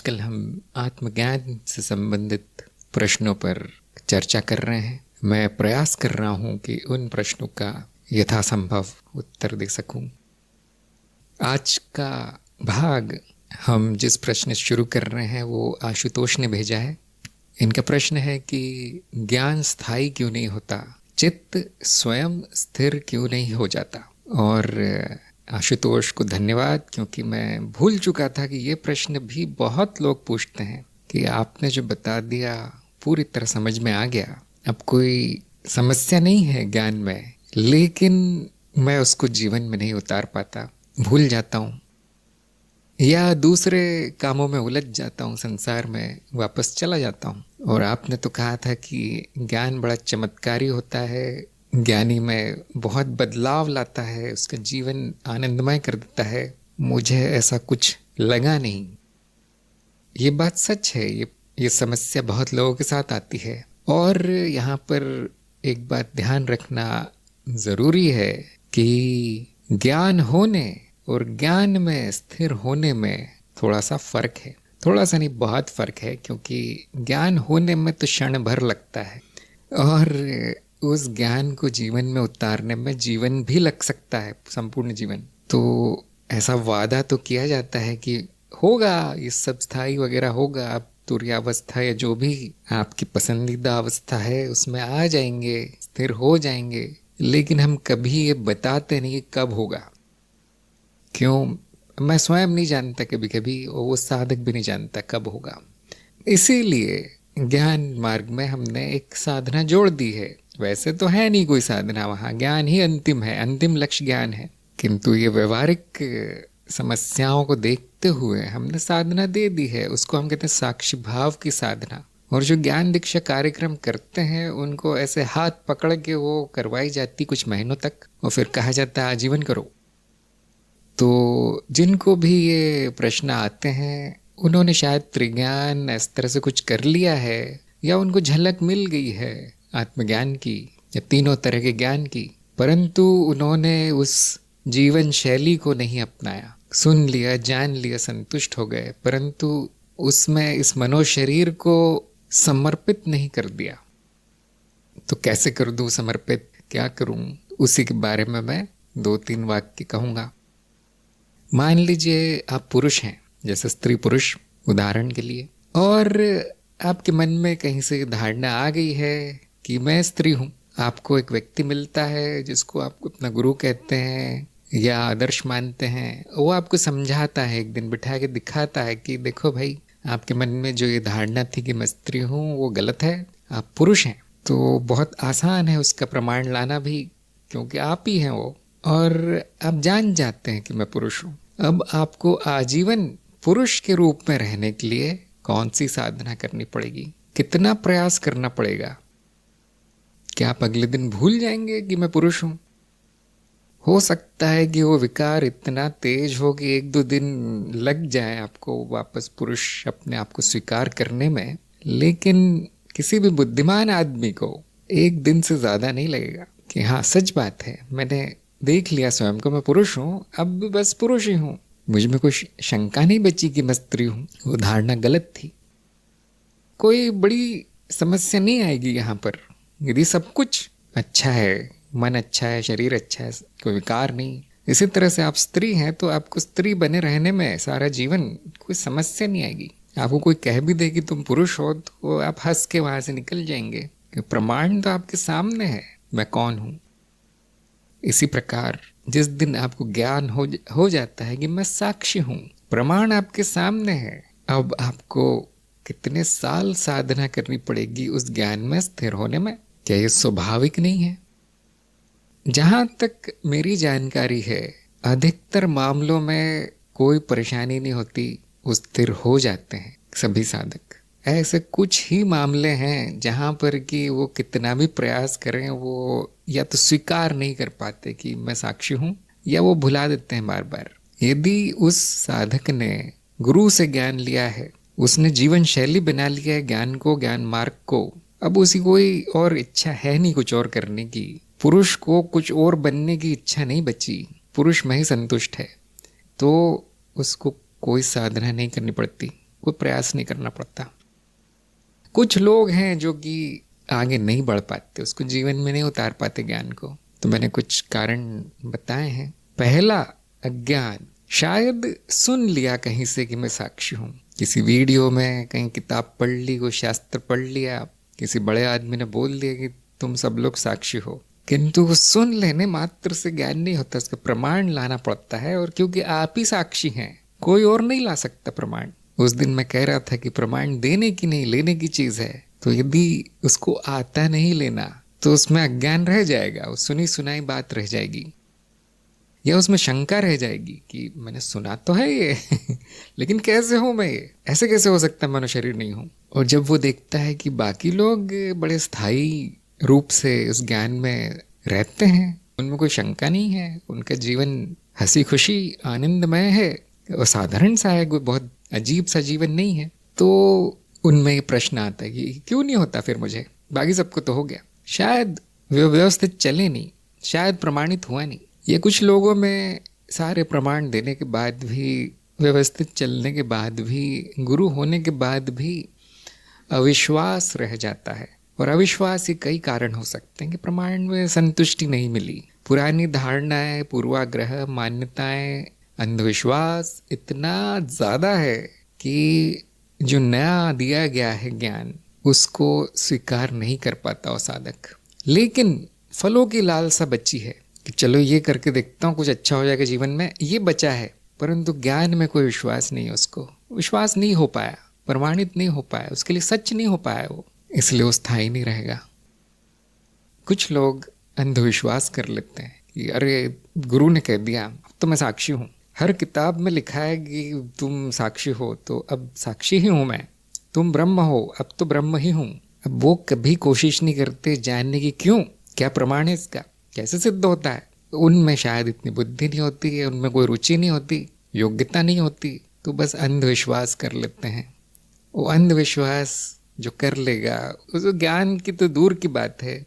आजकल हम आत्मज्ञान से संबंधित प्रश्नों पर चर्चा कर रहे हैं। मैं प्रयास कर रहा हूं कि उन प्रश्नों का यथासंभव उत्तर दे सकूं। आज का भाग हम जिस प्रश्न से शुरू कर रहे हैं वो आशुतोष ने भेजा है। इनका प्रश्न है कि ज्ञान स्थायी क्यों नहीं होता, चित्त स्वयं स्थिर क्यों नहीं हो जाता। और आशुतोष को धन्यवाद, क्योंकि मैं भूल चुका था कि ये प्रश्न भी बहुत लोग पूछते हैं कि आपने जो बता दिया पूरी तरह समझ में आ गया, अब कोई समस्या नहीं है ज्ञान में, लेकिन मैं उसको जीवन में नहीं उतार पाता, भूल जाता हूँ या दूसरे कामों में उलझ जाता हूँ, संसार में वापस चला जाता हूँ। और आपने तो कहा था कि ज्ञान बड़ा चमत्कारी होता है, ज्ञानी में बहुत बदलाव लाता है, उसका जीवन आनंदमय कर देता है। मुझे ऐसा कुछ लगा नहीं। ये बात सच है, ये समस्या बहुत लोगों के साथ आती है। और यहाँ पर एक बात ध्यान रखना ज़रूरी है कि ज्ञान होने और ज्ञान में स्थिर होने में थोड़ा सा फ़र्क है। थोड़ा सा नहीं, बहुत फ़र्क है, क्योंकि ज्ञान होने में तो क्षण भर लगता है और उस ज्ञान को जीवन में उतारने में जीवन भी लग सकता है, संपूर्ण जीवन। तो ऐसा वादा तो किया जाता है कि होगा, ये सब स्थायी वगैरह होगा, आप तुर्यावस्था या जो भी आपकी पसंदीदा अवस्था है उसमें आ जाएंगे, स्थिर हो जाएंगे। लेकिन हम कभी ये बताते नहीं कब होगा। क्यों? मैं स्वयं नहीं जानता, कभी कभी वो साधक भी नहीं जानता कब होगा। इसीलिए ज्ञान मार्ग में हमने एक साधना जोड़ दी है। वैसे तो है नहीं कोई साधना वहाँ, ज्ञान ही अंतिम है, अंतिम लक्ष्य ज्ञान है। किंतु ये व्यवहारिक समस्याओं को देखते हुए हमने साधना दे दी है, उसको हम कहते हैं साक्षी भाव की साधना। और जो ज्ञान दीक्षा कार्यक्रम करते हैं उनको ऐसे हाथ पकड़ के वो करवाई जाती कुछ महीनों तक, और फिर कहा जाता है आजीवन करो। तो जिनको भी ये प्रश्न आते हैं उन्होंने शायद त्रिज्ञान इस तरह से कुछ कर लिया है, या उनको झलक मिल गई है आत्मज्ञान की या तीनों तरह के ज्ञान की, परंतु उन्होंने उस जीवन शैली को नहीं अपनाया। सुन लिया, जान लिया, संतुष्ट हो गए, परंतु उसमें इस मनोशरीर को समर्पित नहीं कर दिया। तो कैसे कर दूं समर्पित, क्या करूं, उसी के बारे में मैं 2-3 वाक्य कहूँगा। मान लीजिए आप पुरुष हैं, जैसे स्त्री पुरुष उदाहरण के लिए, और आपके मन में कहीं से धारणा आ गई है कि मैं स्त्री हूँ। आपको एक व्यक्ति मिलता है जिसको आप अपना गुरु कहते हैं या आदर्श मानते हैं। वो आपको समझाता है, एक दिन बिठा के दिखाता है कि देखो भाई, आपके मन में जो ये धारणा थी कि मैं स्त्री हूँ वो गलत है, आप पुरुष हैं। तो बहुत आसान है उसका प्रमाण लाना भी, क्योंकि आप ही हैं वो, और आप जान जाते हैं कि मैं पुरुष हूँ। अब आपको आजीवन पुरुष के रूप में रहने के लिए कौन सी साधना करनी पड़ेगी, कितना प्रयास करना पड़ेगा? क्या आप अगले दिन भूल जाएंगे कि मैं पुरुष हूँ? हो सकता है कि वो विकार इतना तेज हो कि 1-2 दिन लग जाए आपको वापस पुरुष अपने आप को स्वीकार करने में, लेकिन किसी भी बुद्धिमान आदमी को 1 दिन से ज़्यादा नहीं लगेगा कि हाँ सच बात है, मैंने देख लिया स्वयं को, मैं पुरुष हूँ, अब बस पुरुष ही हूँ, मुझ में कोई शंका नहीं बची कि मैं स्त्री हूँ। वो धारणा गलत थी। कोई बड़ी समस्या नहीं आएगी यहाँ पर। यदि सब कुछ अच्छा है, मन अच्छा है, शरीर अच्छा है, कोई विकार नहीं, इसी तरह से आप स्त्री हैं तो आपको स्त्री बने रहने में सारा जीवन कोई समस्या नहीं आएगी। आपको कोई कह भी दे कि तुम पुरुष हो तो आप हंस के वहाँ से निकल जाएंगे, प्रमाण तो आपके सामने है मैं कौन हूँ। इसी प्रकार जिस दिन आपको ज्ञान हो जाता है कि मैं साक्षी हूँ, प्रमाण आपके सामने है, अब आपको कितने साल साधना करनी पड़ेगी उस ज्ञान में स्थिर होने में? क्या ये स्वाभाविक नहीं है? जहाँ तक मेरी जानकारी है, अधिकतर मामलों में कोई परेशानी नहीं होती, वो स्थिर हो जाते हैं सभी साधक। ऐसे कुछ ही मामले हैं जहाँ पर कि वो कितना भी प्रयास करें वो या तो स्वीकार नहीं कर पाते कि मैं साक्षी हूँ, या वो भुला देते हैं बार बार। यदि उस साधक ने गुरु से ज्ञान लिया है, उसने जीवन शैली बना लिया है ज्ञान को, ज्ञान मार्ग को, अब उसी कोई और इच्छा है नहीं कुछ और करने की, पुरुष को कुछ और बनने की इच्छा नहीं बची, पुरुष में ही संतुष्ट है, तो उसको कोई साधना नहीं करनी पड़ती। कोई प्रयास नहीं करना पड़ता। कुछ लोग हैं जो कि आगे नहीं बढ़ पाते, उसको जीवन में नहीं उतार पाते ज्ञान को। तो मैंने कुछ कारण बताए हैं। पहला, अज्ञान। शायद सुन लिया कहीं से कि मैं साक्षी हूँ, किसी वीडियो में, कहीं किताब पढ़ ली, कोई शास्त्र पढ़ लिया, किसी बड़े आदमी ने बोल दिया कि तुम सब लोग साक्षी हो, किंतु सुन लेने मात्र से ज्ञान नहीं होता, उसका प्रमाण लाना पड़ता है। और क्योंकि आप ही साक्षी हैं, कोई और नहीं ला सकता प्रमाण। उस दिन मैं कह रहा था कि प्रमाण देने की नहीं, लेने की चीज है। तो यदि उसको आता नहीं लेना तो उसमें अज्ञान रह जाएगा, वो सुनी सुनाई बात रह जाएगी, या उसमें शंका रह जाएगी कि मैंने सुना तो है ये लेकिन कैसे हूं मैं, ये ऐसे कैसे हो सकता है, मनुष्य शरीर नहीं हूं। और जब वो देखता है कि बाकी लोग बड़े स्थायी रूप से उस ज्ञान में रहते हैं, उनमें कोई शंका नहीं है, उनका जीवन हंसी खुशी आनंदमय है और साधारण सा है, कोई बहुत अजीब सा जीवन नहीं है, तो उनमें ये प्रश्न आता है कि क्यों नहीं होता फिर मुझे, बाकी सबको तो हो गया। शायद व्यवस्थित चले नहीं, शायद प्रमाणित हुआ नहीं। ये कुछ लोगों में सारे प्रमाण देने के बाद भी, व्यवस्थित चलने के बाद भी, गुरु होने के बाद भी अविश्वास रह जाता है। और अविश्वास के कई कारण हो सकते हैं कि प्रमाण में संतुष्टि नहीं मिली, पुरानी धारणाएं, पूर्वाग्रह, मान्यताएं, अंधविश्वास इतना ज़्यादा है कि जो नया दिया गया है ज्ञान, उसको स्वीकार नहीं कर पाता वो साधक। लेकिन फलों की लालसा बची है कि चलो ये करके देखता हूँ, कुछ अच्छा हो जाएगा जीवन में, ये बचा है। परंतु ज्ञान में कोई विश्वास नहीं है, उसको विश्वास नहीं हो पाया, प्रमाणित नहीं हो पाया, उसके लिए सच नहीं हो पाया वो, इसलिए वो स्थायी नहीं रहेगा। कुछ लोग अंधविश्वास कर लेते हैं कि अरे गुरु ने कह दिया, अब तो मैं साक्षी हूँ, हर किताब में लिखा है कि तुम साक्षी हो, तो अब साक्षी ही हूँ मैं, तुम ब्रह्म हो, अब तो ब्रह्म ही हूँ। अब वो कभी कोशिश नहीं करते जानने की, क्यों, क्या प्रमाण है इसका, कैसे सिद्ध होता है। उनमें शायद इतनी बुद्धि नहीं होती है, उनमें कोई रुचि नहीं होती, योग्यता नहीं होती, तो बस अंधविश्वास कर लेते हैं। वो अंधविश्वास जो कर लेगा, उस ज्ञान की तो दूर की बात है,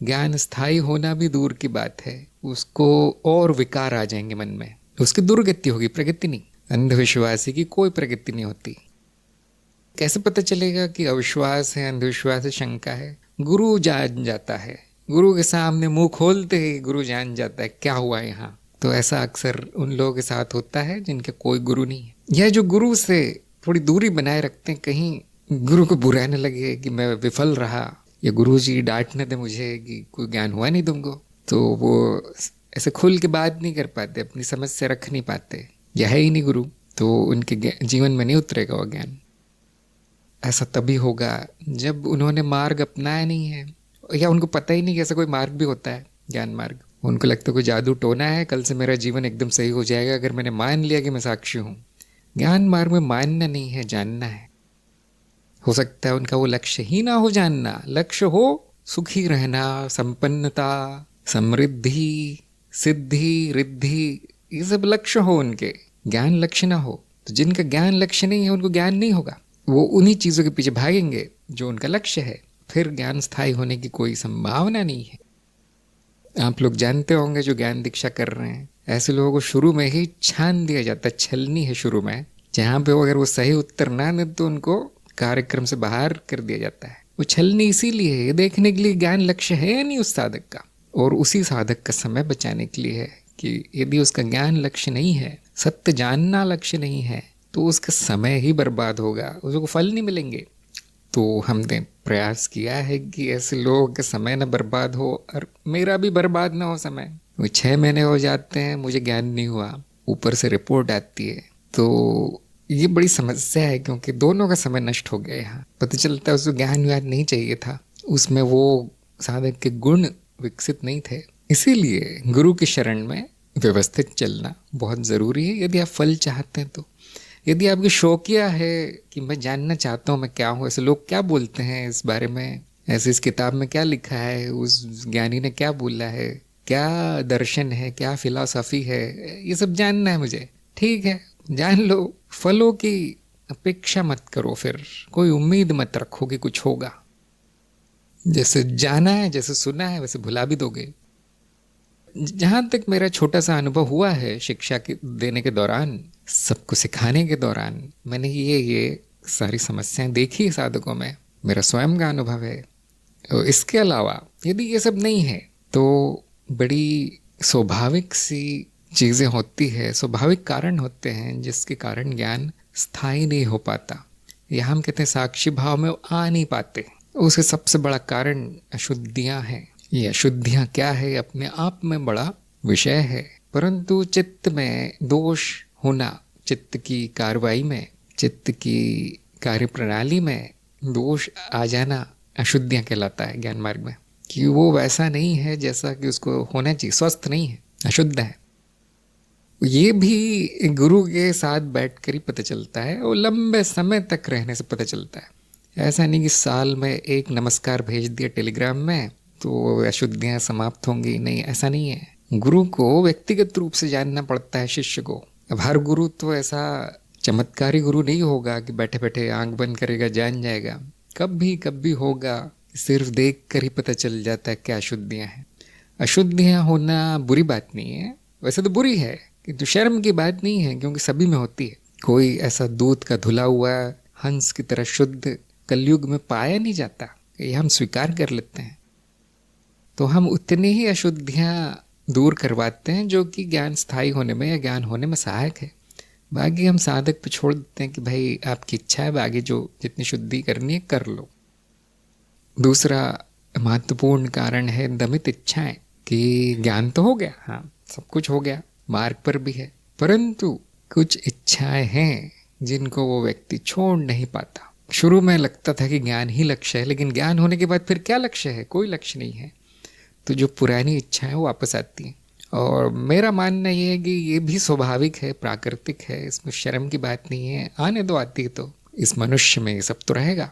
ज्ञान स्थायी होना भी दूर की बात है, उसको और विकार आ जाएंगे मन में, उसकी दुर्गति होगी, प्रगति नहीं। अंधविश्वासी की कोई प्रगति नहीं होती। कैसे पता चलेगा कि अविश्वास है, अंधविश्वास है, शंका है? गुरु जान जाता है, गुरु के सामने मुंह खोलते ही गुरु जान जाता है क्या हुआ यहाँ। तो ऐसा अक्सर उन लोगों के साथ होता है जिनके कोई गुरु नहीं है, या जो गुरु से थोड़ी दूरी बनाए रखते हैं, कहीं गुरु को बुरा न लगे कि मैं विफल रहा, या गुरु जी डांट न दे मुझे कि कोई ज्ञान हुआ नहीं तुमको, तो वो ऐसे खुल के बात नहीं कर पाते, अपनी समस्या रख नहीं पाते, या है ही नहीं गुरु, तो उनके जीवन में नहीं उतरेगा वो ज्ञान। ऐसा तभी होगा जब उन्होंने मार्ग अपनाया नहीं है, या उनको पता ही नहीं कि ऐसा कोई मार्ग भी होता है, ज्ञान मार्ग। उनको लगता है कोई जादू टोना है, कल से मेरा जीवन एकदम सही हो जाएगा अगर मैंने मान लिया कि मैं साक्षी हूँ। ज्ञान मार्ग में मानना नहीं है, जानना है। हो सकता है उनका वो लक्ष्य ही ना हो जानना, लक्ष्य हो सुखी रहना, संपन्नता, समृद्धि, सिद्धि, रिद्धि, ये सब लक्ष्य हो उनके, ज्ञान लक्ष्य ना हो। तो जिनका ज्ञान लक्ष्य नहीं है, उनको ज्ञान नहीं होगा, वो उन्हीं चीज़ों के पीछे भागेंगे जो उनका लक्ष्य है, फिर ज्ञान स्थायी होने की कोई संभावना नहीं है। आप लोग जानते होंगे जो ज्ञान दीक्षा कर रहे हैं, ऐसे लोगों को शुरू में ही छान दिया जाता है, छलनी है शुरू में, जहाँ पे अगर वो सही उत्तर ना दे तो उनको कार्यक्रम से बाहर कर दिया जाता है। वो छलनी इसीलिए है, देखने के लिए ज्ञान लक्ष्य है या नहीं उस साधक का, और उसी साधक का समय बचाने के लिए है कि यदि उसका ज्ञान लक्ष्य नहीं है, सत्य जानना लक्ष्य नहीं है, तो उसका समय ही बर्बाद होगा, उसको फल नहीं मिलेंगे। तो हमने प्रयास किया है कि ऐसे लोगों का समय न बर्बाद हो और मेरा भी बर्बाद ना हो समय। वो 6 महीने हो जाते हैं, मुझे ज्ञान नहीं हुआ, ऊपर से रिपोर्ट आती है, तो ये बड़ी समस्या है, क्योंकि दोनों का समय नष्ट हो गया। यहाँ पता चलता है उसको ज्ञान व्यान नहीं चाहिए था, उसमें वो साधक के गुण विकसित नहीं थे। इसीलिए गुरु की शरण में व्यवस्थित चलना बहुत ज़रूरी है यदि आप फल चाहते हैं। तो यदि आपकी शौकिया है कि मैं जानना चाहता हूँ मैं क्या हूँ, ऐसे लोग क्या बोलते हैं इस बारे में, ऐसे इस किताब में क्या लिखा है, उस ज्ञानी ने क्या बोला है, क्या दर्शन है, क्या फिलॉसफी है, ये सब जानना है मुझे, ठीक है जान लो। फलों की अपेक्षा मत करो, फिर कोई उम्मीद मत रखो कि कुछ होगा। जैसे जाना है, जैसे सुना है, वैसे भुला भी दोगे। जहाँ तक मेरा छोटा सा अनुभव हुआ है शिक्षा के देने के दौरान, सबको सिखाने के दौरान, मैंने ये सारी समस्याएं देखी है साधकों में, मेरा स्वयं का अनुभव है। और इसके अलावा यदि ये सब नहीं है तो बड़ी स्वाभाविक सी चीज़ें होती है, स्वाभाविक कारण होते हैं जिसके कारण ज्ञान स्थायी नहीं हो पाता, या हम कहते हैं साक्षी भाव में आ नहीं पाते। उसके सबसे बड़ा कारण अशुद्धियाँ हैं। ये अशुद्धियाँ क्या है अपने आप में बड़ा विषय है, परंतु चित्त में दोष होना, चित्त की कार्रवाई में, चित्त की कार्य प्रणाली में दोष आ जाना अशुद्धियाँ कहलाता है ज्ञान मार्ग में, कि वो वैसा नहीं है जैसा कि उसको होना चाहिए, स्वस्थ नहीं है, अशुद्ध है। ये भी गुरु के साथ बैठकर ही पता चलता है और लंबे समय तक रहने से पता चलता है। ऐसा नहीं कि साल में एक नमस्कार भेज दिया टेलीग्राम में तो अशुद्धियाँ समाप्त होंगी, नहीं, ऐसा नहीं है। गुरु को व्यक्तिगत रूप से जानना पड़ता है शिष्य को। अब हर गुरु तो ऐसा चमत्कारी गुरु नहीं होगा कि बैठे बैठे आंख बंद करेगा जान जाएगा। कभी होगा, सिर्फ देख कर ही पता चल जाता है क्या अशुद्धियाँ हैं। अशुद्धियाँ होना बुरी बात नहीं है, वैसे तो बुरी है, किंतु शर्म की बात नहीं है, क्योंकि सभी में होती है। कोई ऐसा दूध का धुला हुआ हंस की तरह शुद्ध कलयुग में पाया नहीं जाता, ये हम स्वीकार कर लेते हैं। तो हम उतनी ही अशुद्धियाँ दूर करवाते हैं जो कि ज्ञान स्थायी होने में या ज्ञान होने में सहायक है। बाकी हम साधक पे छोड़ देते हैं कि भाई आपकी इच्छा है, बाकी जो जितनी शुद्धि करनी है कर लो। दूसरा महत्वपूर्ण कारण है दमित इच्छाएं, कि ज्ञान तो हो गया, हाँ सब कुछ हो गया, मार्ग पर भी है, परंतु कुछ इच्छाएं हैं जिनको वो व्यक्ति छोड़ नहीं पाता। शुरू में लगता था कि ज्ञान ही लक्ष्य है, लेकिन ज्ञान होने के बाद फिर क्या लक्ष्य है? कोई लक्ष्य नहीं है। तो जो पुरानी इच्छाएं वो वापस आती हैं। और मेरा मानना ये है कि ये भी स्वाभाविक है, प्राकृतिक है, इसमें शर्म की बात नहीं है। आने दो, आती है तो इस मनुष्य में ये सब तो रहेगा।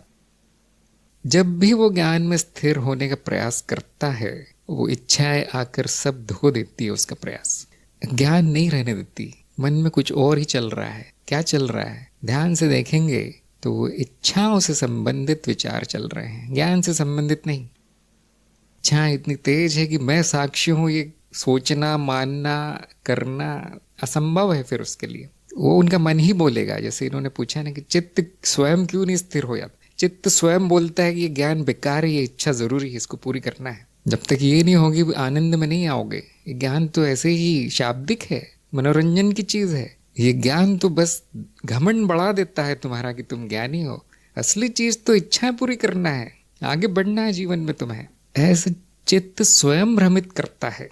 जब भी वो ज्ञान में स्थिर होने का प्रयास करता है, वो इच्छाएं आकर सब धो देती है उसका प्रयास, ज्ञान नहीं रहने देती। मन में कुछ और ही चल रहा है। क्या चल रहा है? ध्यान से देखेंगे तो वो इच्छाओं से संबंधित विचार चल रहे हैं, ज्ञान से संबंधित नहीं। इच्छा इतनी तेज है कि मैं साक्षी हूँ, ये सोचना, मानना, करना असंभव है। फिर उसके लिए वो उनका मन ही बोलेगा। जैसे इन्होंने पूछा ना कि चित्त स्वयं क्यों नहीं स्थिर हो जाता। चित्त स्वयं बोलता है कि ये ज्ञान बेकार है, ये इच्छा जरूरी है, इसको पूरी करना है। जब तक ये नहीं होगी आनंद में नहीं आओगे। ये ज्ञान तो ऐसे ही शाब्दिक है, मनोरंजन की चीज है। ये ज्ञान तो बस घमंड बढ़ा देता है तुम्हारा कि तुम ज्ञानी हो। असली चीज तो इच्छाएं पूरी करना है, आगे बढ़ना है जीवन में तुम्हें। ऐसे चित्त स्वयं भ्रमित करता है,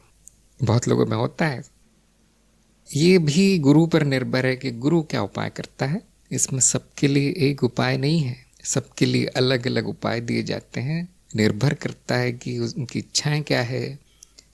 बहुत लोगों में होता है। ये भी गुरु पर निर्भर है कि गुरु क्या उपाय करता है। इसमें सबके लिए एक उपाय नहीं है, सबके लिए अलग अलग उपाय दिए जाते हैं। निर्भर करता है कि उनकी इच्छाएं क्या है,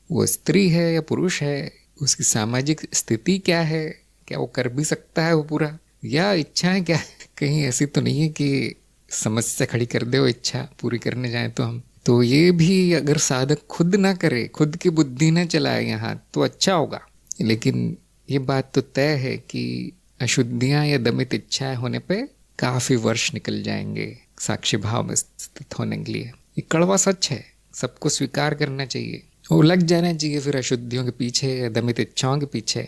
वो स्त्री है या पुरुष है, उसकी सामाजिक स्थिति क्या है, क्या वो कर भी सकता है वो पूरा, या इच्छाएं क्या है। कहीं ऐसी तो नहीं है कि समस्या खड़ी कर दे वो इच्छा पूरी करने जाए तो हम। तो ये भी अगर साधक खुद ना करे, खुद की बुद्धि ना चलाए यहाँ, तो अच्छा होगा। लेकिन ये बात तो तय है कि अशुद्धियाँ या दमित इच्छाएं होने पे काफी वर्ष निकल जाएंगे साक्षी भाव में स्थित होने के लिए। ये कड़वा सच है, सबको स्वीकार करना चाहिए। वो लग जाना चाहिए फिर अशुद्धियों के पीछे या दमित इच्छाओं के पीछे।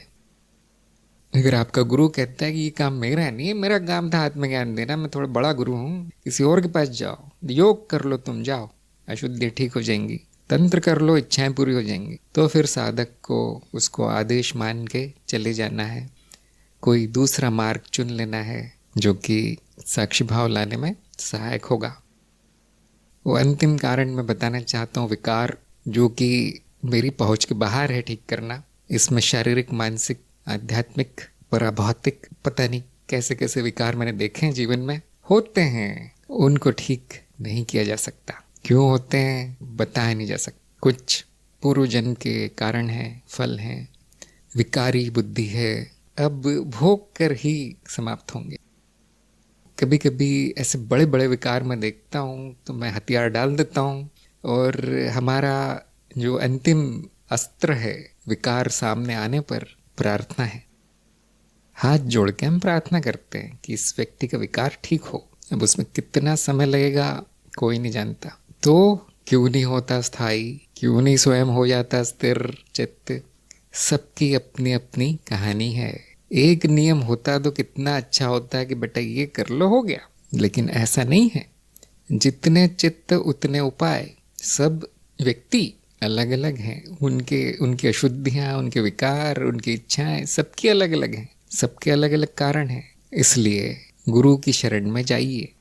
अगर आपका गुरु कहता है कि ये काम मेरा नहीं है, मेरा काम था आत्मज्ञान देना, मैं थोड़ा बड़ा गुरु हूँ, किसी और के पास जाओ, योग कर लो, तुम जाओ, अशुद्धि ठीक हो जाएंगी, तंत्र कर लो, इच्छाएं पूरी हो जाएंगी, तो फिर साधक को उसको आदेश मान के चले जाना है। कोई दूसरा मार्ग चुन लेना है जो कि साक्षी भाव लाने में सहायक होगा। वो अंतिम कारण मैं बताना चाहता हूँ, विकार जो कि मेरी पहुँच के बाहर है ठीक करना। इसमें शारीरिक, मानसिक, आध्यात्मिक, पराभौतिक, पता नहीं कैसे कैसे विकार मैंने देखे हैं जीवन में, होते हैं। उनको ठीक नहीं किया जा सकता। क्यों होते हैं बताया नहीं जा सकता। कुछ पूर्व जन्म के कारण हैं, फल हैं, विकारी बुद्धि है, अब भोग कर ही समाप्त होंगे। कभी कभी ऐसे बड़े बड़े विकार मैं देखता हूँ तो मैं हथियार डाल देता हूँ, और हमारा जो अंतिम अस्त्र है विकार सामने आने पर प्रार्थना है। हाथ जोड़ के हम प्रार्थना करते हैं कि इस व्यक्ति का विकार ठीक हो। अब उसमें कितना समय लगेगा कोई नहीं जानता। तो क्यों नहीं होता स्थायी, क्यों नहीं स्वयं हो जाता स्थिर चित्त। सबकी अपनी अपनी कहानी है। एक नियम होता तो कितना अच्छा होता है कि बेटा ये कर लो, हो गया। लेकिन ऐसा नहीं है। जितने चित्त उतने उपाय। सब व्यक्ति अलग अलग हैं, उनकी अशुद्धियाँ, उनके विकार, उनकी इच्छाएं सबकी अलग अलग हैं, सबके अलग अलग कारण हैं। इसलिए गुरु की शरण में जाइए।